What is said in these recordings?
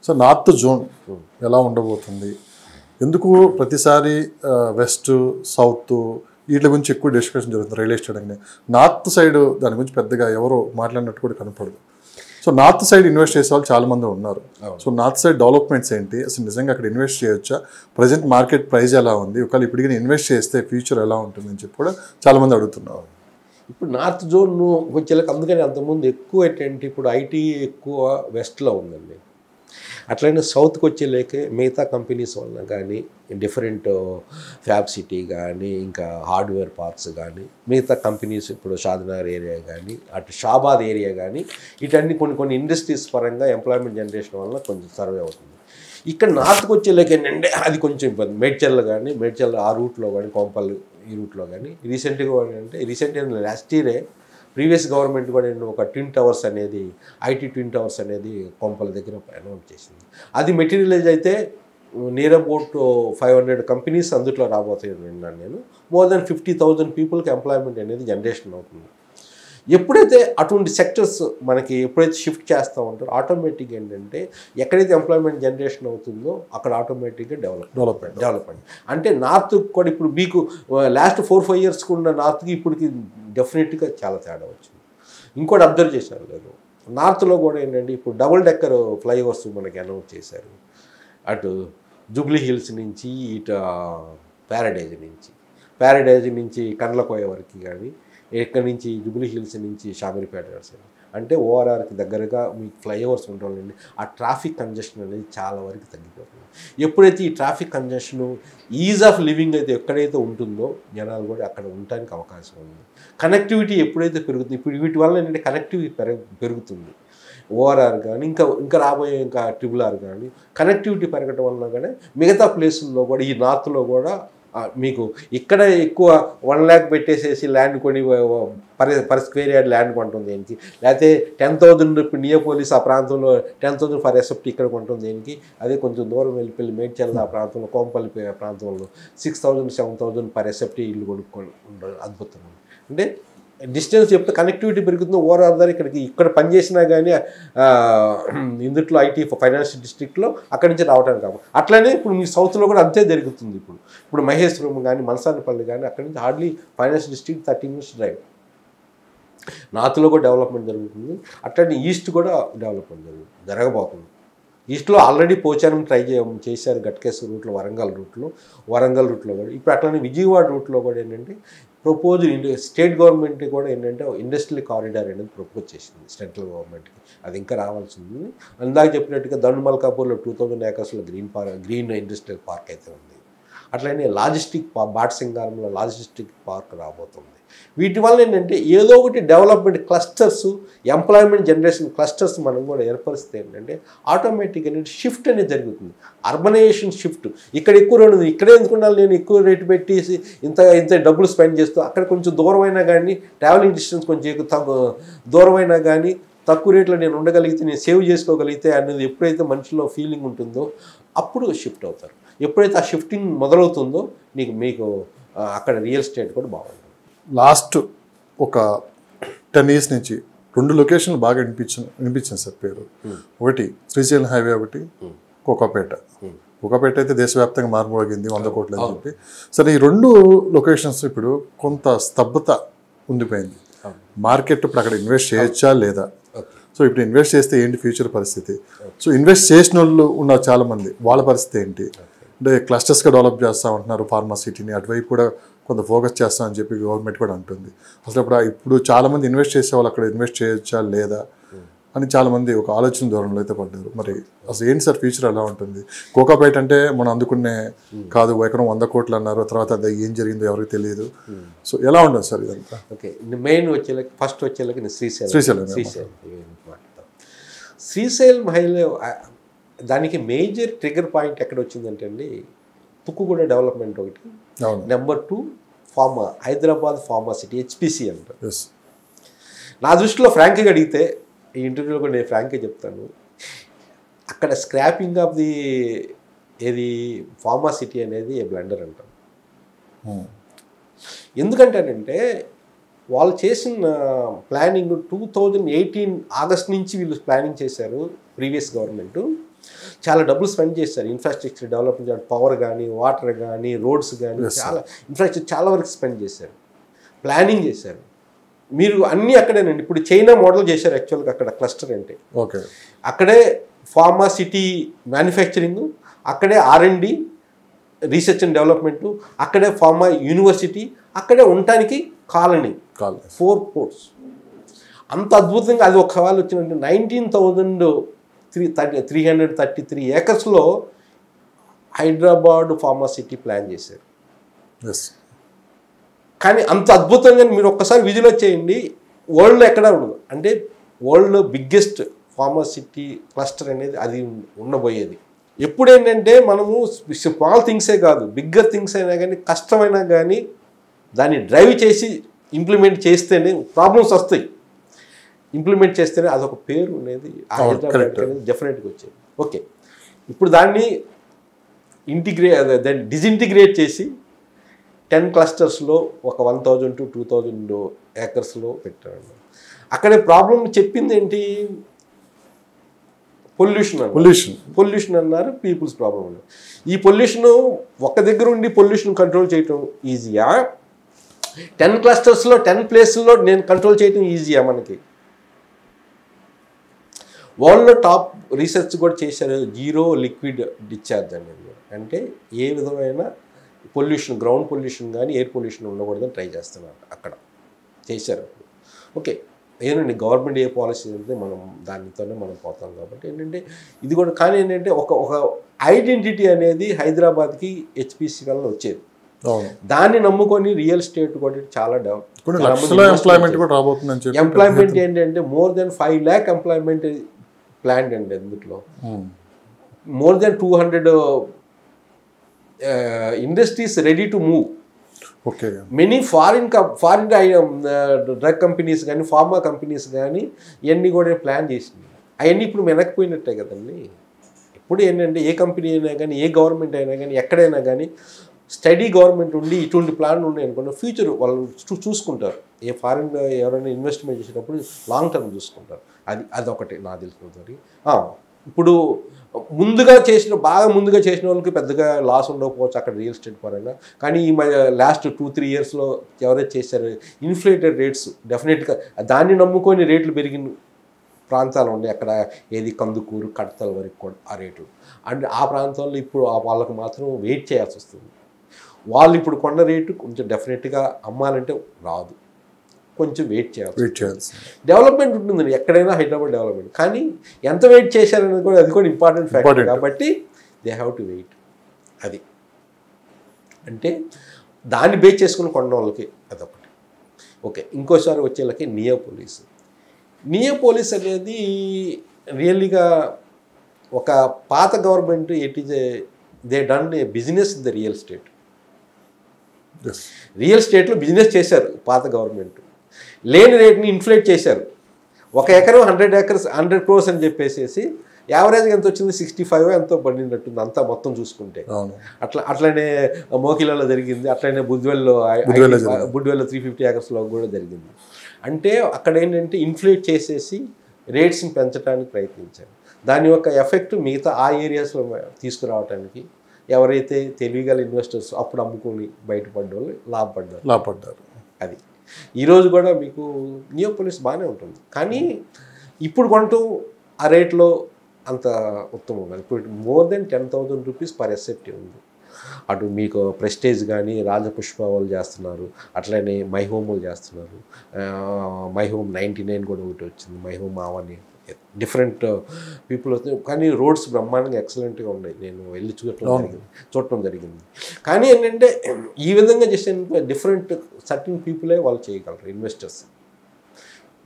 So north zone ఎలా ఉండబోతుంది, ఎందుకు ప్రతిసారి వెస్ట్ సౌత్ వీటి గురించి ఎక్కువ డిస్కషన్ జరుగుతుంది రియల్ ఎస్టేట్ అనేది. నార్త్ సైడ్ దాని గురించి పెద్దగా ఎవరు మాట్లాడినట్టు కూడా కనపడదు. సో నార్త్ సైడ్ ఇన్వెస్ట్ చేసే వాళ్ళు చాలామంది ఉన్నారు. సో నార్త్ సైడ్ డెవలప్మెంట్స్ ఏంటి, అసలు నిజంగా అక్కడ ఇన్వెస్ట్ చేయొచ్చా, ప్రజెంట్ మార్కెట్ ప్రైస్ ఎలా ఉంది, ఒకవేళ ఇప్పటికీ ఇన్వెస్ట్ చేస్తే ఫ్యూచర్ ఎలా ఉంటుందని చెప్పి కూడా చాలామంది అడుగుతున్నారు. ఇప్పుడు నార్త్ జోన్ వచ్చేలాక అందుకని అంతకుముందు ఎక్కువ ఏంటంటే ఇప్పుడు ఐటీ ఎక్కువ వెస్ట్లో ఉందండి. అట్లనే సౌత్కి వచ్చేలేకే మిగతా కంపెనీస్ వలన కానీ డిఫరెంట్ ఫ్యాబ్ సిటీ కానీ ఇంకా హార్డ్వేర్ పార్క్స్ కానీ మిగతా కంపెనీస్ ఇప్పుడు షాద్నగర్ ఏరియా కానీ అటు షాబాద్ ఏరియా కానీ ఇటన్నీ కొన్ని ఇండస్ట్రీస్ పరంగా ఎంప్లాయ్మెంట్ జనరేషన్ వల్ల కొంచెం సర్వే అవుతుంది. ఇక్కడ నార్త్కి వచ్చేలేక ఏంటంటే అది కొంచెం ఇబ్బంది. మేడ్చల్ ఆ రూట్లో కానీ కోంపల్లి ఈ రూట్లో కానీ రీసెంట్గా లాస్ట్ ఇయరే ప్రీవియస్ గవర్నమెంట్ కూడా ఒక ట్విన్ టవర్స్ అనేది ఐటీ ట్విన్ టవర్స్ అనేది కొంపల దగ్గర అనౌన్స్ చేసింది. అది మెటీరియలైజ్ అయితే నియర్ అబౌట్ 500 కంపెనీస్ అందుట్లో రాబోతాయి విన్నాను నేను. మోర్ దెన్ 50,000 పీపుల్కి ఎంప్లాయ్మెంట్ అనేది జనరేషన్ అవుతుంది. ఎప్పుడైతే అటువంటి సెక్టర్స్ మనకి ఎప్పుడైతే షిఫ్ట్ చేస్తూ ఉంటారో ఆటోమేటిక్గా ఏంటంటే ఎక్కడైతే ఎంప్లాయ్మెంట్ జనరేషన్ అవుతుందో అక్కడ ఆటోమేటిక్గా డెవలప్మెంట్ అంటే నార్త్ కూడా ఇప్పుడు మీకు లాస్ట్ 4-5 ఇయర్స్కి ఉన్న నార్త్కి ఇప్పటికి డెఫినెట్గా చాలా తేడా వచ్చింది. ఇంకోటి అబ్జర్వ్ చేశారు లేదు, నార్త్లో కూడా ఏంటంటే ఇప్పుడు డబుల్ డెక్కర్ ఫ్లైఓవర్స్ మనకి అనౌన్స్ చేశారు. అటు జూబ్లీ హిల్స్ నుంచి ఇటు ప్యారడైజ్ నుంచి కండ్లకోయ వరకు కానీ ఎక్కడి నుంచి జూబ్లీ హిల్స్ నుంచి షామీర్పేట అంటే ఓఆర్ఆర్కి దగ్గరగా మీకు ఫ్లైఓవర్స్ ఉండాలండి. ఆ ట్రాఫిక్ కంజెషన్ అనేది చాలా వరకు తగ్గిపోతుంది. ఎప్పుడైతే ఈ ట్రాఫిక్ కంజెషను ఈజ్ ఆఫ్ లివింగ్ అయితే ఎక్కడైతే ఉంటుందో జనాలు కూడా అక్కడ ఉండడానికి అవకాశం ఉంది. కనెక్టివిటీ ఎప్పుడైతే పెరుగుతుంది, ఇప్పుడు వీటి వల్ల ఏంటంటే కనెక్టివిటీ పెరుగుతుంది. ఓఆర్ఆర్ కానీ ఇంకా రాబోయే ట్రిపుల్ ఆర్ కానీ కనెక్టివిటీ పెరగడం వల్ల కానీ మిగతా ప్లేసుల్లో కూడా ఈ నార్త్లో కూడా మీకు ఇక్కడ ఎక్కువ 1 lakh పెట్టేసేసి ల్యాండ్ కొని పర్ స్క్వేర్ యార్డ్ ల్యాండ్ కొంటుంది దేనికి, లేకపోతే 10,000 ఇప్పుడు నియోపోలిస్ ఆ ప్రాంతంలో 10,000 ఫర్ ఎసెప్ట్ ఇక్కడ కొంటుంది దేనికి. అదే కొంచెం దూరం వెళ్ళిపోయి మేడ్చల్ ఆ ప్రాంతంలో కోంపల్లి ప్రాంతంలో 6,000-7,000 పర్ ఎసెప్ట్ ఇల్లు కొనుక్కొని ఉండదు. అద్భుతం. అంటే డిస్టెన్స్ చెప్తే కనెక్టివిటీ పెరుగుతుంది. ఓవరాల్ ద్వారా ఇక్కడ పనిచేసినా కానీ ఇందుట్లో ఐటీ ఫైనాన్షియల్ డిస్ట్రిక్ట్లో అక్కడి నుంచి రావడానికి కాదు. అట్లనే ఇప్పుడు మీ సౌత్లో కూడా అంతే జరుగుతుంది. ఇప్పుడు మహేశ్వరం కానీ మనసానపల్లి కానీ అక్కడి నుంచి hardly financial district 30 minutes drive. నార్త్లో కూడా డెవలప్మెంట్ జరుగుతుంది. అట్లనే ఈస్ట్ కూడా డెవలప్మెంట్ జరగబోతుంది. ఈస్ట్లో ఆల్రెడీ పోచారం ట్రై చేశారు గట్కేశ్వర రూట్లో, వరంగల్ రూట్లో కూడా. ఇప్పుడు అట్లనే విజయవాడ రూట్లో కూడా ఏంటంటే స్టేట్ గవర్నమెంట్ కూడా ఏంటంటే ఇండస్ట్రియల్ కారిడార్ అనేది ప్రపోజ్ చేసింది సెంట్రల్ గవర్నమెంట్కి. అది ఇంకా రావాల్సింది. అందాక చెప్పినట్టుగా దండుమల్కాపూర్లో 2,000 acres గ్రీన్ ఇండస్ట్రియల్ పార్క్ అయితే ఉంది. అట్లనే బాటసింగారంలో లాజిస్టిక్ పార్క్ రాబోతుంది. వీటి వల్ల ఏంటంటే ఏదో ఒకటి development clusters, employment generation clusters మనం కూడా ఏర్పరిస్తే ఏంటంటే ఆటోమేటిక్గా షిఫ్ట్ అనేది జరుగుతుంది. Urbanisation shift. ఇక్కడ ఎక్కువ రేటు ఉంది, ఇక్కడే ఎందుకున్నాను నేను ఎక్కువ రేటు పెట్టేసి ఇంత డబ్బులు స్పెండ్ చేస్తూ అక్కడ కొంచెం దూరమైనా కానీ ట్రావెలింగ్ డిస్టెన్స్ కొంచెం దూరమైనా కానీ తక్కువ రేట్లో నేను ఉండగలిగితే, నేను సేవ్ చేసుకోగలిగితే అనేది ఎప్పుడైతే మనిషిలో ఫీలింగ్ ఉంటుందో అప్పుడు షిఫ్ట్ అవుతారు. ఎప్పుడైతే ఆ షిఫ్టింగ్ మొదలవుతుందో మీకు అక్కడ రియల్ ఎస్టేట్ కూడా బాగుంటుంది. లాస్ట్ ఒక 10 years నుంచి 2 లొకేషన్లు బాగా వినిపించింది సార్ పేరు. ఒకటి శ్రీశైలం హైవే, ఒకటి కోకాపేట అయితే దేశవ్యాప్తంగా మార్మోగింది 100 కోట్లు అని చెప్పి. సరే, ఈ 2 లొకేషన్స్ ఇప్పుడు కొంత స్తబ్దత ఉండిపోయింది. మార్కెట్ ఇప్పుడు అక్కడ ఇన్వెస్ట్ చేయొచ్చా లేదా, సో ఇప్పుడు ఇన్వెస్ట్ చేస్తే ఏంటి ఫ్యూచర్ పరిస్థితి, సో ఇన్వెస్ట్ చేసిన వాళ్ళు ఉన్నారు చాలామంది, వాళ్ళ పరిస్థితి ఏంటి, అంటే క్లస్టర్స్గా డెవలప్ చేస్తూ ఉంటున్నారు ఫార్మా సిటీని, అటువైపు కూడా కొంత ఫోకస్ చేస్తామని చెప్పి గవర్నమెంట్ కూడా అంటుంది. అసలు ఇప్పుడు చాలామంది ఇన్వెస్ట్ చేసే వాళ్ళు అక్కడ ఇన్వెస్ట్ చేయొచ్చా లేదా అని చాలామంది ఒక ఆలోచన ధోరణిలో అయితే పడ్డారు. మరి అసలు ఏంటి సార్ ఫ్యూచర్ ఎలా ఉంటుంది? కోకాపేట అంటే మనం అందుకునే కాదు, ఎకరం 100 కోట్లు అన్నారు, తర్వాత అది ఏం జరిగిందో ఎవరికి తెలియదు. సో ఎలా ఉంటుంది సార్ ఇదంతా? ఓకే, మెయిన్ ఫస్ట్ వచ్చేలాగా శ్రీశైలం హైవే. దానికి మేజర్ ట్రిగర్ పాయింట్ ఎక్కడ వచ్చిందంటే అండి, తుక్కుగూడ డెవలప్మెంట్ ఒకటి, number 2 Hyderabad pharma city HPC అంటారు. నా దృష్టిలో ఫ్రాంక్గా అడిగితే, ఈ ఇంటర్వ్యూలో కూడా నేను ఫ్రాంక్గా చెప్తాను, అక్కడ scrapping of the pharma city అనేది బ్లండర్ అంటారు. ఎందుకంటేనంటే వాళ్ళు చేసిన ప్లానింగ్ 2018 ఆగస్ట్ నుంచి వీళ్ళు ప్లానింగ్ చేశారు ప్రీవియస్ గవర్నమెంట్. చాలా డబ్బులు స్పెండ్ చేశారు ఇన్ఫ్రాస్ట్రక్చర్ డెవలప్మెంట్, పవర్ కానీ, వాటర్ కానీ, రోడ్స్ కానీ, చాలా ఇన్ఫ్రాస్ట్రక్చర్ చాలా వరకు స్పెండ్ చేశారు, ప్లానింగ్ చేశారు. మీరు అన్నీ అక్కడేనండి. ఇప్పుడు చైనా మోడల్ చేశారు యాక్చువల్గా అక్కడ క్లస్టర్ అంటే. ఓకే, అక్కడే ఫార్మాసిటీ మ్యానుఫ్యాక్చరింగ్, అక్కడే R&D రీసెర్చ్ అండ్ డెవలప్మెంటు, అక్కడే ఫార్మా యూనివర్సిటీ, అక్కడే ఉండటానికి కాలనీ, 4 ports. అంత అద్భుతంగా అది ఒక వాళ్ళు వచ్చినట్టు 19,333 acresలో హైదరాబాద్ ఫార్మాసిటీ ప్లాన్ చేశారు. కానీ అంత అద్భుతంగా మీరు ఒక్కసారి విజిట్ చేయండి, వరల్డ్లో ఎక్కడ ఉండదు. అంటే వరల్డ్లో బిగ్గెస్ట్ ఫార్మాసిటీ క్లస్టర్ అనేది అది ఉండబోయేది. ఎప్పుడు ఏంటంటే మనము స్మాల్ థింగ్సే కాదు, బిగ్గర్ థింగ్స్ అయినా కానీ కష్టమైనా కానీ దాన్ని డ్రైవ్ చేసి ఇంప్లిమెంట్ చేస్తేనే ప్రాబ్లమ్స్ వస్తాయి. ఇంప్లిమెంట్ చేస్తేనే అదొక పేరు అనేది హైదరాబాద్ అనేది డెఫినెట్గా వచ్చేది. ఓకే, ఇప్పుడు దాన్ని దాన్ని డిజింటిగ్రేట్ చేసి 10 clustersలో ఒక 1,000 to 2,000 acresలో పెట్టారు. అక్కడే ప్రాబ్లం చెప్పింది ఏంటి? పొల్యూషన్ అన్నారు, పీపుల్స్ ప్రాబ్లం అన్నారు. ఈ పొల్యూషన్ ఒక దగ్గర ఉండి పొల్యూషన్ కంట్రోల్ చేయటం ఈజీయా, 10 clustersలో 10 places నేను కంట్రోల్ చేయటం ఈజీయా? మనకి వరల్డ్లో టాప్ రీసెర్చ్ కూడా చేశారు, జీరో లిక్విడ్ డిశ్చార్జ్ అనేది. అంటే ఏ విధమైన పొల్యూషన్, గ్రౌండ్ పొల్యూషన్ కానీ ఎయిర్ పొల్యూషన్ ఉండకూడదని ట్రై చేస్తున్నారు, అక్కడ చేశారు. ఓకే, ఏనండి గవర్నమెంట్ ఏ పాలసీ అంటే మనం దానితోనే మనం పోతాం కాబట్టి ఏంటంటే ఇది కూడా. కానీ ఏంటంటే ఒక ఐడెంటిటీ అనేది హైదరాబాద్కి HPC వల్ల వచ్చేది, దాన్ని నమ్ముకొని రియల్ ఎస్టేట్ కూడా చాలా ఎంప్లాయ్మెంట్ ఏంటంటే more than 5 lakh employment plan అండి. అందులో more than 200 industries ready to move. Okay, many foreign drug companies కానీ, ఫార్మా కంపెనీస్ కానీ ఇవన్నీ కూడా ప్లాన్ చేసింది. అవన్నీ ఇప్పుడు వెనక్కిపోయినట్టే కదండి. ఇప్పుడు ఏంటంటే ఏ కంపెనీ అయినా కానీ, ఏ గవర్నమెంట్ అయినా కానీ, ఎక్కడైనా కానీ స్టడీ గవర్నమెంట్ ఉండి ఇటువంటి ప్లాన్ ఉన్నాయి అనుకోండి, ఫ్యూచర్ వాళ్ళు చూసుకుంటారు. ఏ ఫారిన్ ఎవరైనా ఇన్వెస్ట్మెంట్ చేసేటప్పుడు లాంగ్ టర్మ్ చూసుకుంటారు. అదొకటి నాకు తెలిసినంతవరకు. ఇప్పుడు బాగా ముందుగా చేసిన వాళ్ళకి పెద్దగా లాస్ ఉండకపోవచ్చు అక్కడ రియల్ ఎస్టేట్ పరంగా. కానీ ఈ లాస్ట్ 2-3 yearsలో ఎవరైతే చేశారో ఇన్ఫ్లేటెడ్ రేట్స్ డెఫినెట్గా దాన్ని నమ్ముకొని రేట్లు పెరిగిన ప్రాంతాలు ఉన్నాయి. అక్కడ ఏది కందుకూరు, కడతల వరకు కూడా ఆ రేటు. అండ్ ఆ ప్రాంతాల్లో ఇప్పుడు వాళ్ళకు మాత్రం వెయిట్ చేయాల్సి వస్తుంది. వాళ్ళు ఇప్పుడు కొన్న రేటు కొంచెం డెఫినెట్గా అమ్మాలంటే రాదు, కొంచెం వెయిట్ చేయాల్సి. డెవలప్మెంట్ ఉంటుందండి ఎక్కడైనా, హైదరాబాద్ డెవలప్మెంట్. కానీ ఎంత వెయిట్ చేశారనేది కూడా అది కూడా ఇంపార్టెంట్ ఫ్యాక్టర్ కాబట్టి దే హ్యావ్ టు వెయిట్. అది అంటే దాన్ని బేస్ చేసుకుని కొన్న వాళ్ళకి అదొకటి. ఓకే, ఇంకోసారి వచ్చేళ్ళకి నియోపోలిస్ అనేది రియల్లీగా ఒక పాత government they done a business in the real estate. Real ఎస్టేట్లో బిజినెస్ చేశారు పాత గవర్నమెంట్. లేని రేట్ని ఇన్ఫ్లేట్ చేశారు. 1 acre 100 crores అని చెప్పేసి యావరేజ్గా ఎంత వచ్చింది? 65 ఎంతో పడినట్టుంది అంతా మొత్తం చూసుకుంటే. అట్లనే మోకిలలో జరిగింది, అట్లనే బుద్వేల్లో 350 acresలో కూడా జరిగింది. అంటే అక్కడ ఏంటంటే ఇన్ఫ్లేట్ చేసేసి రేట్స్ని పెంచడానికి ప్రయత్నించారు. దాని యొక్క ఎఫెక్ట్ మిగతా ఆ ఏరియాస్లో తీసుకురావడానికి ఎవరైతే తెలివిగల ఇన్వెస్టర్స్ అప్పుడు అమ్ముకొని బయటపడ్డ వాళ్ళు లాభపడ్డారు. అది ఈరోజు కూడా మీకు నియోపోలిస్ బాగానే ఉంటుంది. కానీ ఇప్పుడు కొంటూ ఆ రేట్లో అంత ఉత్తమం కాదు. ఇప్పుడు more than 10,000 rupees per SFT ఉంది. అటు మీకు ప్రెస్టేజ్ కానీ, రాజపుష్ప వాళ్ళు చేస్తున్నారు, అట్లనే మై హోమ్ వాళ్ళు చేస్తున్నారు. మై హోమ్ 99 కూడా ఒకటి వచ్చింది, మై హోమ్ అవన్నీ డిఫరెంట్ పీపుల్ వస్తుంది. కానీ రోడ్స్ బ్రహ్మాండంగా ఎక్సలెంట్గా ఉన్నాయి, నేను వెళ్ళి చూడటం జరిగింది. కానీ ఏంటంటే ఈ విధంగా చేసే డిఫరెంట్ సర్టన్ పీపులే వాళ్ళు చేయగలరు, ఇన్వెస్టర్స్.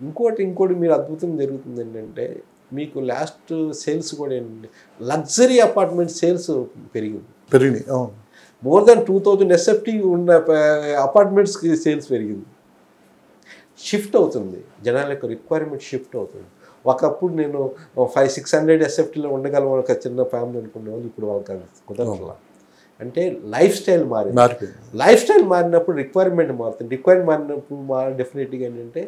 ఇంకోటి మీరు అద్భుతం జరుగుతుంది ఏంటంటే మీకు లాస్ట్ సేల్స్ కూడా ఏంటంటే లగ్జరీ అపార్ట్మెంట్ సేల్స్ పెరిగినాయి. more than 2,000 SFT ఉన్న అపార్ట్మెంట్స్కి సేల్స్ పెరిగింది. షిఫ్ట్ అవుతుంది, జనాల యొక్క రిక్వైర్మెంట్ షిఫ్ట్ అవుతుంది. ఒకప్పుడు నేను 500-600 SFTలో ఉండగలను ఒక చిన్న ఫ్యామిలీ అనుకునే వాళ్ళు ఇప్పుడు వాళ్ళకి కుదరట్లా. అంటే లైఫ్ స్టైల్ మారినప్పుడు రిక్వైర్మెంట్ మారుతుంది. రిక్వైర్మెంట్ మారినప్పుడు డెఫినెట్గా ఏంటంటే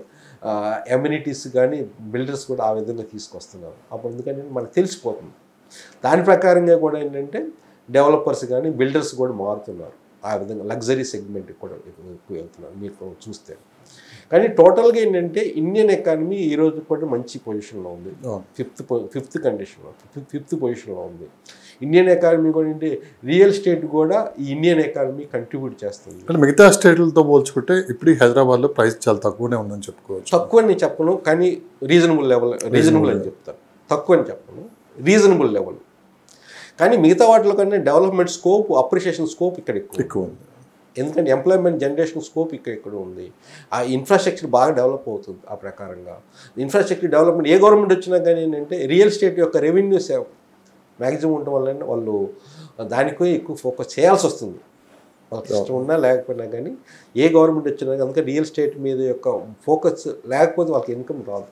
ఎమ్యూనిటీస్ కానీ బిల్డర్స్ కూడా ఆ విధంగా తీసుకొస్తున్నారు. అప్పుడు ఎందుకంటే మనకు తెలిసిపోతుంది దాని ప్రకారంగా కూడా ఏంటంటే డెవలపర్స్ కానీ బిల్డర్స్ కూడా మారుతున్నారు. ఆ విధంగా లగ్జరీ సెగ్మెంట్ కూడా ఎక్కువ వెళ్తున్నారు మీరు చూస్తే. కానీ టోటల్గా ఏంటంటే ఇండియన్ ఎకానమీ ఈరోజు కూడా మంచి పొజిషన్లో ఉంది. ఫిఫ్త్ పొజిషన్లో ఉంది. ఇండియన్ ఎకానమీ కూడా ఏంటి రియల్ ఎస్టేట్ కూడా ఈ ఇండియన్ ఎకానమీ కంట్రిబ్యూట్ చేస్తుంది. అంటే మిగతా స్టేట్లతో పోల్చుకుంటే ఇప్పుడు హైదరాబాద్లో ప్రైస్ చాలా తక్కువనే ఉందని చెప్పుకోవచ్చు. తక్కువ అని చెప్పను, కానీ రీజనబుల్ అని చెప్తాను. తక్కువ అని చెప్పను, రీజనబుల్ లెవెల్. కానీ మిగతా వాటిలో కన్నా డెవలప్మెంట్ స్కోప్, అప్రిషియేషన్ స్కోప్ ఇక్కడ ఎక్కువ ఉంది. ఎందుకంటే ఎంప్లాయ్మెంట్ జనరేషన్ స్కోప్ ఇక్కడ ఉంది. ఆ ఇన్ఫ్రాస్ట్రక్చర్ బాగా డెవలప్ అవుతుంది. ఆ ప్రకారంగా ఇన్ఫ్రాస్ట్రక్చర్ డెవలప్మెంట్ ఏ గవర్నమెంట్ వచ్చినా కానీ ఏంటంటే రియల్ ఎస్టేట్ యొక్క రెవెన్యూస్ మ్యాక్సిమం ఉండటం వల్ల వాళ్ళు దానికే ఎక్కువ ఫోకస్ చేయాల్సి వస్తుంది. వాళ్ళకి ఇష్టం ఉన్నా లేకపోయినా కానీ ఏ గవర్నమెంట్ వచ్చినా కనుక రియల్ ఎస్టేట్ మీద యొక్క ఫోకస్ లేకపోతే వాళ్ళకి ఇన్కమ్ రాదు.